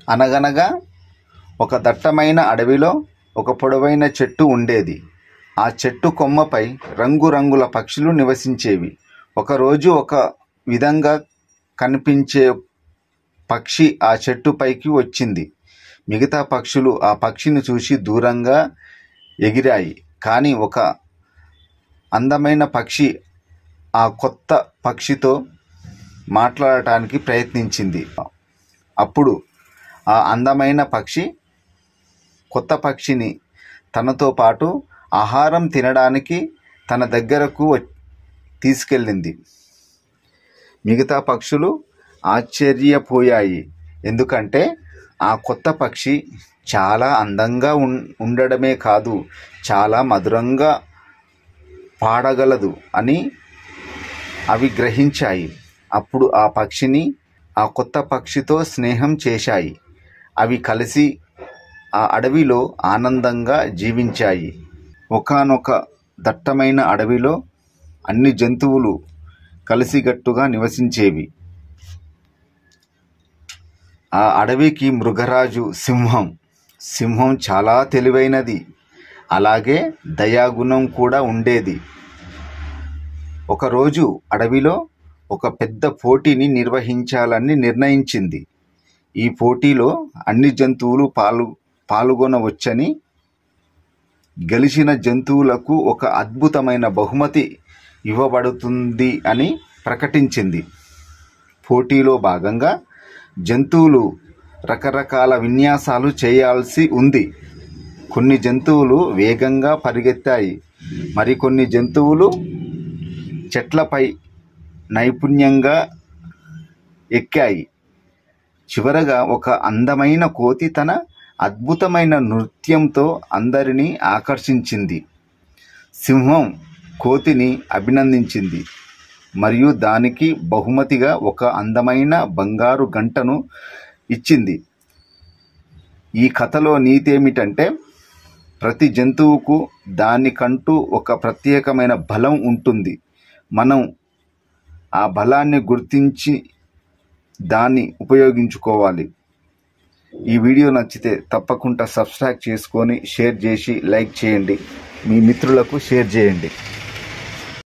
అనగనగా ఒక దట్టమైన అడవిలో ఒక పొడవైన చెట్టు ఉండేది. ఆ చెట్టు కొమ్మపై రంగురంగుల పక్షులు నివసించేవి. ఒకరోజు ఒక విధంగా కనిపించే పక్షి ఆ చెట్టు పైకి వచ్చింది. మిగతా పక్షులు ఆ పక్షిని చూసి దూరంగా ఎగిరాయి. కానీ ఒక అందమైన పక్షి ఆ కొత్త పక్షితో మాట్లాడటానికి ప్రయత్నించింది. అప్పుడు ఆ అందమైన పక్షి కొత్త పక్షిని తనతో పాటు ఆహారం తినడానికి తన దగ్గరకు తీసుకెళ్ళింది. మిగతా పక్షులు ఆశ్చర్యపోయాయి. ఎందుకంటే ఆ కొత్త పక్షి చాలా అందంగా ఉండడమే కాదు, చాలా మధురంగా పాడగలదు అని అవి గ్రహించాయి. అప్పుడు ఆ పక్షిని ఆ కొత్త పక్షితో స్నేహం చేశాయి. అవి కలిసి ఆ అడవిలో ఆనందంగా జీవించాయి. ఒకానొక దట్టమైన అడవిలో అన్ని జంతువులు కలిసికట్టుగా నివసించేవి. ఆ అడవికి మృగరాజు సింహం చాలా తెలివైనది, అలాగే దయాగుణం కూడా ఉండేది. ఒకరోజు అడవిలో ఒక పెద్ద పోటీని నిర్వహించాలని నిర్ణయించింది. ఈ పోటీలో అన్ని జంతువులు పాల్గొనవచ్చని, గెలిచిన జంతువులకు ఒక అద్భుతమైన బహుమతి ఇవ్వబడుతుంది అని ప్రకటించింది. పోటీలో భాగంగా జంతువులు రకరకాల విన్యాసాలు చేయాల్సి ఉంది. కొన్ని జంతువులు వేగంగా పరిగెత్తాయి, మరికొన్ని జంతువులు చెట్లపై నైపుణ్యంగా ఎక్కాయి. చివరగా ఒక అందమైన కోతి తన అద్భుతమైన నృత్యంతో అందరినీ ఆకర్షించింది. సింహం కోతిని అభినందించింది మరియు దానికి బహుమతిగా ఒక అందమైన బంగారు గంటను ఇచ్చింది. ఈ కథలో నీతి ఏమిటంటే, ప్రతి జంతువుకు దానికంటూ ఒక ప్రత్యేకమైన బలం ఉంటుంది. మనం ఆ బలాన్ని గుర్తించి దాన్ని ఉపయోగించుకోవాలి. ఈ వీడియో నచ్చితే తప్పకుండా సబ్స్క్రైబ్ చేసుకొని షేర్ చేసి లైక్ చేయండి. మీ మిత్రులకు షేర్ చేయండి.